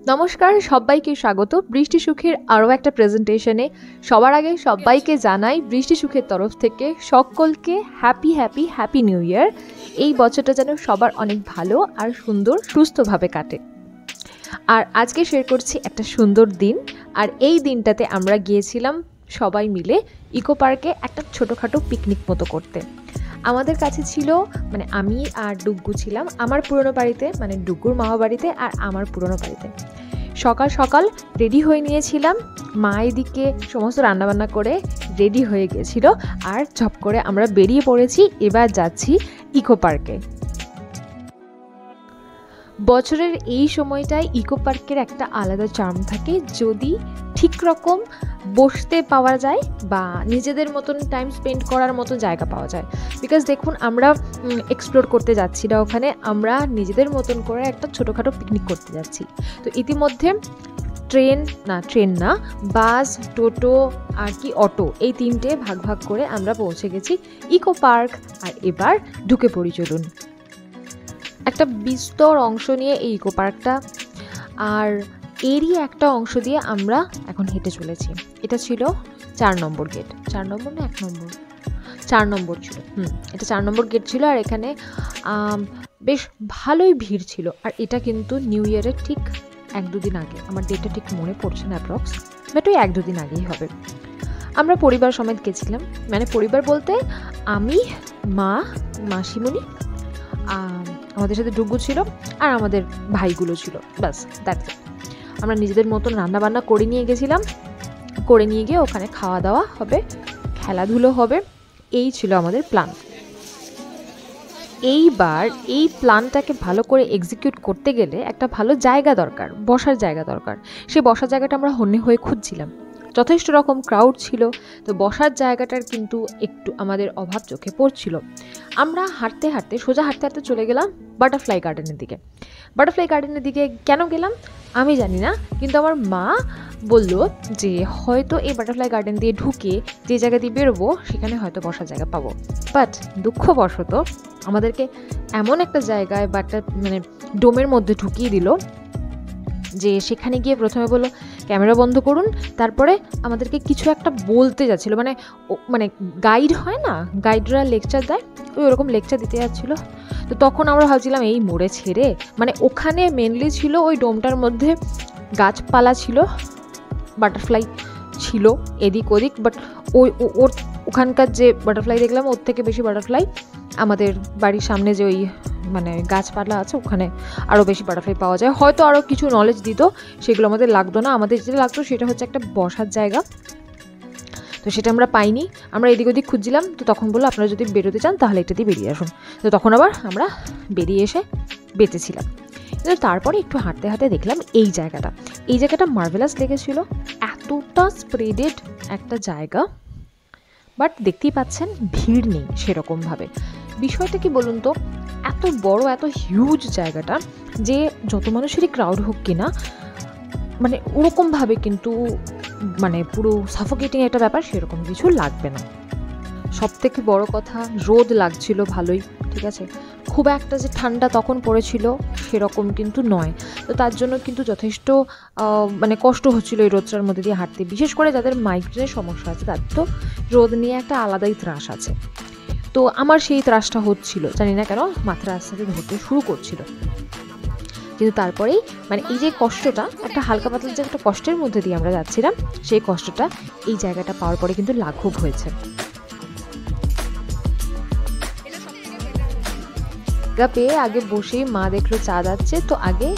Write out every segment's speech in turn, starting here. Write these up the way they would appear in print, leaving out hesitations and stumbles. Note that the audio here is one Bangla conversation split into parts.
নমস্কার, সবাইকে স্বাগত বৃষ্টি সুখের আরও একটা প্রেজেন্টেশনে। সবার আগে সবাইকে জানাই বৃষ্টি সুখের তরফ থেকে সকলকে হ্যাপি হ্যাপি হ্যাপি নিউ ইয়ার। এই বছরটা যেন সবার অনেক ভালো আর সুন্দর সুস্থভাবে কাটে। আর আজকে শেয়ার করছি একটা সুন্দর দিন। আর এই দিনটাতে আমরা গিয়েছিলাম সবাই মিলে ইকো পার্কে একটা ছোটোখাটো পিকনিক মতো করতে। আমাদের কাছে ছিল মানে আমি আর ডুগ্গু ছিলাম আমার পুরনো বাড়িতে, মানে ডুগ্গুর মামা বাড়িতে আর আমার পুরনো বাড়িতে। সকাল সকাল রেডি হয়ে নিয়েছিলাম, মা এদিকে সমস্ত রান্নাবান্না করে রেডি হয়ে গেছিল আর ঝপ করে আমরা বেরিয়ে পড়েছি। এবার যাচ্ছি ইকো পার্কে। বছরের এই সময়টায় ইকো পার্কের একটা আলাদা চার্ম থাকে যদি ঠিক রকম বসতে পাওয়া যায় বা নিজেদের মতন টাইম স্পেন্ড করার মতো জায়গা পাওয়া যায়। বিকজ দেখুন, আমরা এক্সপ্লোর করতে যাচ্ছি না, ওখানে আমরা নিজেদের মতন করে একটা ছোটোখাটো পিকনিক করতে যাচ্ছি। তো ইতিমধ্যে ট্রেন না বাস, টোটো আর কি অটো, এই তিনটে ভাগ ভাগ করে আমরা পৌঁছে গেছি ইকো পার্ক। আর এবার ঢুকে পড়ি, চলুন। একটা বিস্তর অংশ নিয়ে এই ইকো পার্কটা, আর এরই একটা অংশ দিয়ে আমরা এখন হেঁটে চলেছি। এটা ছিল 4 নম্বর গেট, 4 নম্বর না 1 নম্বর, 4 নম্বর ছিল। এটা 4 নম্বর গেট ছিল। আর এখানে বেশ ভালোই ভিড় ছিল। আর এটা কিন্তু নিউ ইয়ারের ঠিক 1-2 দিন আগে, আমার ডেটটা ঠিক মনে পড়ছে না অ্যাপ্রক্স, বাট ওই 1-2 দিন আগেই হবে। আমরা পরিবার সমেত গেছিলাম, মানে পরিবার বলতে আমি, মা, মাসিমণি, আমাদের সাথে ডুগ্গু ছিল আর আমাদের ভাইগুলো ছিল, ব্যাস দ্যাটস ইট। আমরা নিজেদের মতন রান্নাবান্না করে নিয়ে গেছিলাম, করে নিয়ে গিয়ে ওখানে খাওয়া দাওয়া হবে, খেলাধুলো হবে, এই ছিল আমাদের প্ল্যান। এইবার এই প্ল্যানটাকে ভালো করে এক্সিকিউট করতে গেলে একটা ভালো জায়গা দরকার, বসার জায়গা দরকার। সেই বসার জায়গাটা আমরা হন্যে হয়ে খুঁজছিলাম। যথেষ্ট রকম ক্রাউড ছিল, তো বসার জায়গাটার কিন্তু একটু আমাদের অভাব চোখে পড়ছিল। আমরা হাঁটতে হাঁটতে চলে গেলাম বাটারফ্লাই গার্ডেনের দিকে। বাটারফ্লাই গার্ডেনের দিকে কেন গেলাম আমি জানি না, কিন্তু আমার মা বলল যে হয়তো এই বাটারফ্লাই গার্ডেন দিয়ে ঢুকে যে জায়গা দিয়ে বেরোবো সেখানে হয়তো বসার জায়গা পাবো। বাট দুঃখবশত আমাদেরকে এমন একটা জায়গায় বা একটা মানে ডোমের মধ্যে ঢুকিয়ে দিল যে সেখানে গিয়ে প্রথমে বললো ক্যামেরা বন্ধ করুন, তারপরে আমাদেরকে কিছু একটা বলতে যাচ্ছিলো, মানে গাইড হয় না, গাইডরা লেকচার দেয়, ওরকম লেকচার দিতে যাচ্ছিলো। তো তখন আমরা ভাবছিলাম এই মোড়ে ছেড়ে, মানে ওখানে মেনলি ছিল ওই ডোমটার মধ্যে গাছপালা ছিল, বাটারফ্লাই ছিল এদিক ওদিক, বাট ওর ওখানকার যে বাটারফ্লাই দেখলাম ওর থেকে বেশি বাটারফ্লাই আমাদের বাড়ির সামনে যে ওই মানে গাছপালা আছে ওখানে আরও বেশি বাটারফ্লাই পাওয়া যায়। হয়তো আরও কিছু নলেজ দিত, সেগুলো আমাদের লাগতো না। আমাদের যেটা লাগতো সেটা হচ্ছে একটা বসার জায়গা, তো সেটা আমরা পাইনি। আমরা এদিক ওদিক খুঁজছিলাম, তো তখন বললো আপনারা যদি বেরোতে চান তাহলে এটা দিয়ে বেরিয়ে আসুন। তো তখন আবার আমরা বেরিয়ে এসে বেঁচেছিলাম। কিন্তু তারপরে একটু হাঁটতে হাঁটতে দেখলাম এই জায়গাটা মার্ভেলাস লেগেছিল, এতটা স্প্রেডেড একটা জায়গা। বাট দেখতেই পাচ্ছেন ভিড় নেই সেরকমভাবে। বিষয়টা কি বলুন তো, এত বড় এত হিউজ জায়গাটা যে যত মানুষেরই ক্রাউড হোক কিনা, মানে ওরকমভাবে কিন্তু মানে পুরো সাফোকেটিং একটা ব্যাপার সেরকম কিছু লাগবে না। সব থেকে বড় কথা, রোদ লাগছিল ভালোই, ঠিক আছে, খুব একটা যে ঠান্ডা তখন পড়েছিল সেরকম কিন্তু নয়। তো তার জন্য কিন্তু যথেষ্ট মানে কষ্ট হচ্ছিলো এই রোদটার মধ্যে দিয়ে হাঁটতে। বিশেষ করে যাদের মাইগ্রেনের সমস্যা আছে তাদের তো রোদ নিয়ে একটা আলাদাই ত্রাস আছে। তো আমার সেই ত্রাসটা হচ্ছিল, জানি না কেন মাথার আস্তে আস্তে ধরতে শুরু করছিল। কিন্তু তারপরেই মানে এই যে কষ্টটা, একটা হালকা পাতলা যে একটা কষ্টের মধ্যে দিয়ে আমরা যাচ্ছিলাম, সেই কষ্টটা এই জায়গাটা পাওয়ার পরে কিন্তু লাঘব হয়েছে। পেয়ে আগে বসেই মা দেখলো চা যাচ্ছে, তো আগে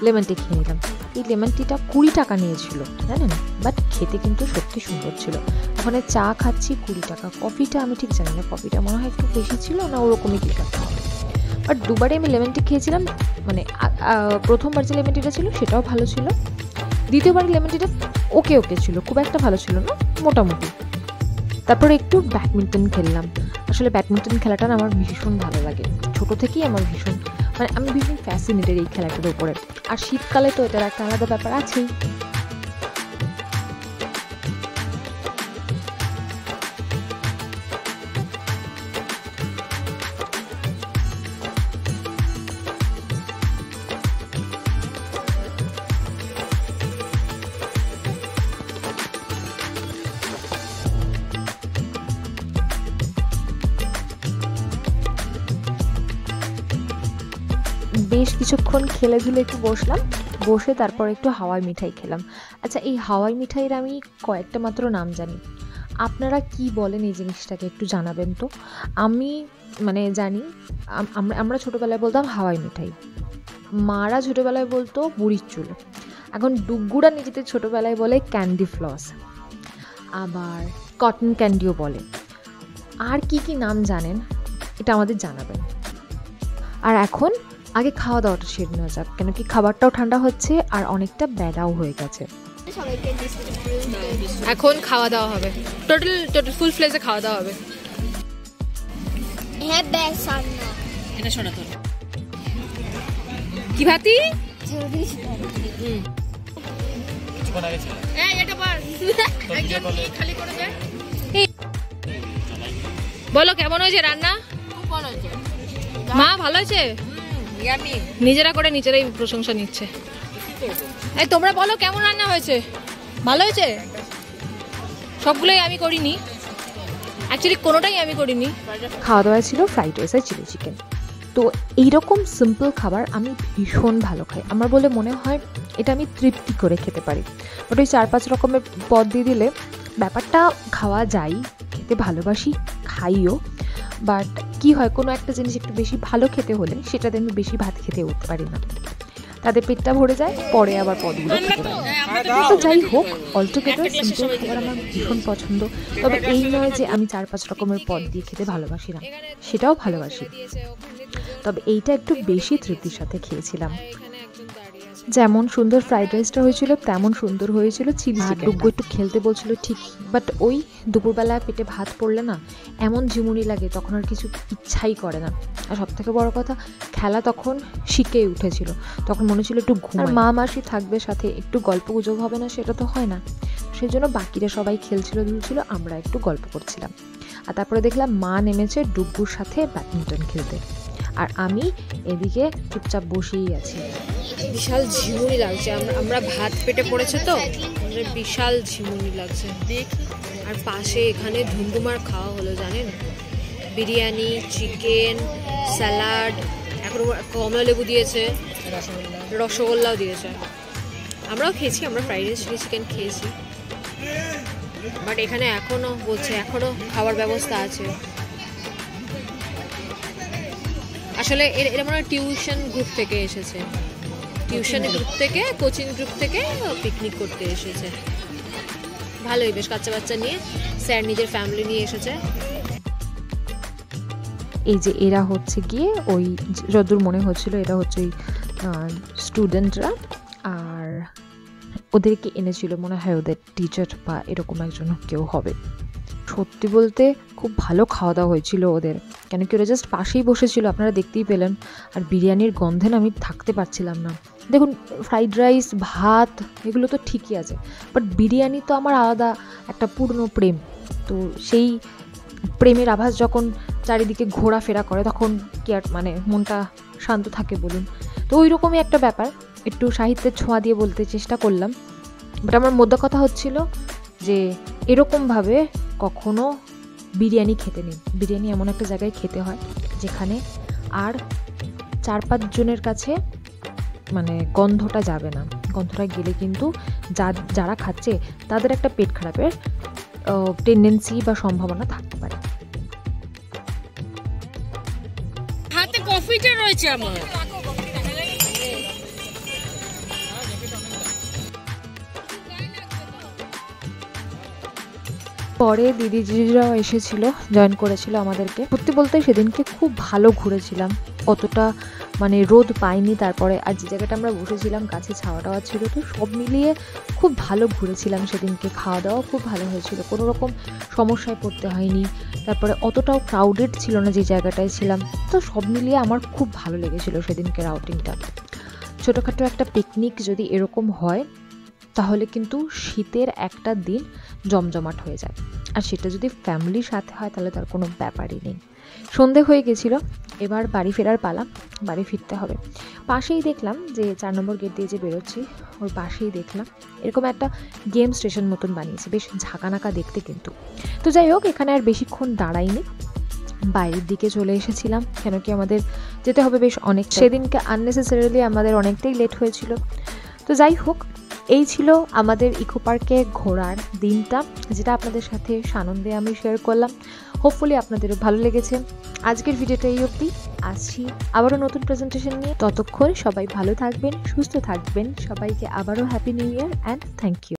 লেমন টি খেয়ে নিলাম। এই লেমন টিটা 20 টাকা নিয়েছিল, জানেন, বাট খেতে কিন্তু সত্যি সুন্দর ছিল। ওখানে চা খাচ্ছি 20 টাকা, কফিটা আমি ঠিক জানি না, কফিটা মনে হয় একটু বেশি ছিল না, ওরকমই কি টাকা হবে। বাট দুবারে আমি লেমন টি খেয়েছিলাম, মানে প্রথমবার যে লেমন টিটা ছিল সেটাও ভালো ছিল, দ্বিতীয়বার লেমন টিটা ওকে ছিল, খুব একটা ভালো ছিল না, মোটামুটি। তারপরে একটু ব্যাডমিন্টন খেললাম। আসলে ব্যাডমিন্টন খেলাটা আমার ভীষণ ভালো লাগে, ছোটো থেকেই আমার ভীষণ, মানে আমি ভীষণ ফ্যাসিনেটেড এই খেলাটার উপরে। আর শীতকালে তো এটার একটা আলাদা ব্যাপার আছেই। বেশ কিছুক্ষণ খেলে ধুলে একটু বসলাম, বসে তারপর একটু হাওয়াই মিঠাই খেলাম। আচ্ছা, এই হাওয়াই মিঠাইয়ের আমি কয়েকটা মাত্র নাম জানি, আপনারা কি বলেন এই জিনিসটাকে একটু জানাবেন তো। আমি মানে জানি আমরা ছোটোবেলায় বলতাম হাওয়াই মিঠাই, মারা ছোটোবেলায় বলতো বুড়ির চুল, এখন ডুগুরা নিজেদের ছোটোবেলায় বলে ক্যান্ডি ফ্লস, আবার কটন ক্যান্ডিও বলে। আর কি কি নাম জানেন এটা আমাদের জানাবেন। আর এখন আগে খাওয়া দাওয়াটা সেরে নেওয়া যাক, কেন কি খাবারটাও ঠান্ডা হচ্ছে আর অনেকটা বেড়াও হয়ে গেছে। এখন খাওয়া দাওয়া হবে, টোটাল ফুল ফ্লেজে খাওয়া দাওয়া হবে। হ্যাঁ বেশ না এটা শোনা তোর কি ভাতি বলো কেমন হয়েছে রান্না? মা ভালো হয়েছে? নিজেরা করে নিজেরাই প্রশংসা নিচ্ছে। এই তোমরা বলো কেমন রান্না হয়েছে? ভালো হয়েছে? সবগুলোই আমি করিনি, অ্যাকচুয়ালি কোনোটাই আমি করিনি। খাওয়া দাওয়া ছিল ফ্রাইড রাইস আর চিলি চিকেন। তো এইরকম সিম্পল খাবার আমি ভীষণ ভালো খাই, আমার বলে মনে হয় এটা আমি তৃপ্তি করে খেতে পারি। বাট ওই 4-5 রকমের পদ দিয়ে দিলে ব্যাপারটা খাওয়া যায়, খেতে ভালোবাসি, খাইও। বাট কি হয়, কোনো একটা জিনিস একটু বেশি ভালো খেতে হলে সেটাতে আমি বেশি ভাত খেতে উঠতে পারি না, তাদের পেটটা ভরে যায়, পরে আবার পদগুলো খেতে পারি। তো যাই হোক, অলটুগেদার সিম্পল খাবার আমার ভীষণ পছন্দ। তবে এই নয় যে আমি 4-5 রকমের পদ দিয়ে খেতে ভালোবাসি না, সেটাও ভালোবাসি, তবে এইটা একটু বেশি তৃপ্তির সাথে খেয়েছিলাম। যেমন সুন্দর ফ্রাইড রাইসটা হয়েছিল তেমন সুন্দর হয়েছিল চিলি চিকেন। ডুগ্গু একটু খেলতে বলছিল ঠিক, বাট ওই দুপুরবেলা পেটে ভাত পড়লে না এমন ঝিমুনি লাগে, তখন আর কিছু ইচ্ছাই করে না। আর সবথেকে বড় কথা, খেলা তখন শিখেই উঠেছিল, তখন মনে ছিল একটু ঘুম, মা মাসি থাকবে সাথে, একটু গল্প গুজব হবে না, সেটা তো হয় না। সেই জন্য বাকিরা সবাই খেলছিল ধুলছিল, আমরা একটু গল্প করছিলাম। আর তারপরে দেখলাম মা নেমেছে ডুগ্গুর সাথে ব্যাডমিন্টন খেলতে, আর আমি এদিকে চুপচাপ বসেই আছি। বিশাল ঝিমুনি লাগছে, আমরা ভাত পেটে পড়েছে তো বিশাল ঝিমুনি লাগছে। আর পাশে এখানে ধুমধুমার খাওয়া হলো জানেন, বিরিয়ানি, চিকেন, স্যালাড, এখন কমলা লেবু দিয়েছে, রসগোল্লাও দিয়েছে। আমরাও খেয়েছি, আমরা ফ্রাইড রাইস চিলি চিকেন খেয়েছি। বাট এখানে এখনো বলছে এখনো খাবার ব্যবস্থা আছে। আসলে এরা মনে হয় টিউশন গ্রুপ থেকে এসেছে, টিউশন গ্রুপ থেকে, কোচিং গ্রুপ থেকে পিকনিক করতে এসেছে। ভালোই, বেশ বাচ্চা বাচ্চা নিয়ে, স্যার নিজের ফ্যামিলি নিয়ে এসেছে। এই যে এরা হচ্ছে গিয়ে ওই যতদূর মনে হচ্ছিল এরা হচ্ছে ওই স্টুডেন্টরা, আর ওদেরকে এনেছিল মনে হয় ওদের টিচার বা এরকম একজন কেউ হবে। সত্যি বলতে খুব ভালো খাওয়া দাওয়া হয়েছিল ওদের, কেন কি ওরা জাস্ট পাশেই বসেছিল, আপনারা দেখতেই পেলেন। আর বিরিয়ানির গন্ধে না আমি থাকতে পারছিলাম না। দেখুন, ফ্রাইড রাইস, ভাত এগুলো তো ঠিকই আছে, বাট বিরিয়ানি তো আমার আলাদা একটা পূর্ণ প্রেম। তো সেই প্রেমের আভাস যখন চারিদিকে ঘোরাফেরা করে, তখন কি আর মানে মনটা শান্ত থাকে বলুন। তো ওই রকমই একটা ব্যাপার, একটু সাহিত্যের ছোঁয়া দিয়ে বলতে চেষ্টা করলাম। বাট আমার মধ্যে কথা হচ্ছিল যে এরকমভাবে কখনো বিরিয়ানি খেতে নেই। বিরিয়ানি এমন একটা জায়গায় খেতে হয় যেখানে আর 4-5 জনের কাছে মানে গন্ধটা যাবে না। গন্ধটা গেলে কিন্তু যারা খাচ্ছে তাদের একটা পেট খারাপের টেন্ডেন্সি বা সম্ভাবনা থাকতে পারে। হাতে কফিটা রয়েছে আমার। পরে দিদিজিরাও এসেছিল, জয়েন করেছিল আমাদেরকে। সত্যি বলতে সেদিনকে খুব ভালো ঘুরেছিলাম, অতটা মানে রোদ পাইনি। তারপরে আর যে জায়গাটা আমরা বসেছিলাম কাছে ছাওয়া টাওয়া ছিল, তো সব মিলিয়ে খুব ভালো ঘুরেছিলাম সেদিনকে। খাওয়া দাওয়া খুব ভালো হয়েছিল, কোনো রকম সমস্যায় পড়তে হয়নি। তারপরে অতটাও ক্রাউডেড ছিল না যে জায়গাটায় ছিলাম। তো সব মিলিয়ে আমার খুব ভালো লেগেছিল সেদিনকে আউটিংটা। ছোটোখাটো একটা পিকনিক যদি এরকম হয় তাহলে কিন্তু শীতের একটা দিন জমজমাট হয়ে যায়, আর সেটা যদি ফ্যামিলির সাথে হয় তাহলে তার কোনো ব্যাপারই নেই। সন্ধে হয়ে গেছিলো, এবার বাড়ি ফেরার পালা, বাড়ি ফিরতে হবে। পাশেই দেখলাম যে 4 নম্বর গেট দিয়ে যে বেরোচ্ছি ওর পাশেই দেখলাম এরকম একটা গেম স্টেশন মতন বানিয়েছে, বেশ ঝাঁকানাকা দেখতে কিন্তু। তো যাই হোক, এখানে আর বেশিক্ষণ দাঁড়াইনি, বাইরের দিকে চলে এসেছিলাম, কেন কি আমাদের যেতে হবে বেশ অনেক। সেদিনকে আননেসেসারিলি আমাদের অনেকটাই লেট হয়েছিল। তো যাই হোক, এই ছিল আমাদের ইকো পার্কে ঘোরার দিনটা, যেটা আপনাদের সাথে সানন্দে আমি শেয়ার করলাম। হোপফুলি আপনাদেরও ভালো লেগেছে। আজকের ভিডিওটা এই অবধি, আসছি আবারও নতুন প্রেজেন্টেশন নিয়ে। ততক্ষণ সবাই ভালো থাকবেন, সুস্থ থাকবেন। সবাইকে আবারও happy new year and thank you.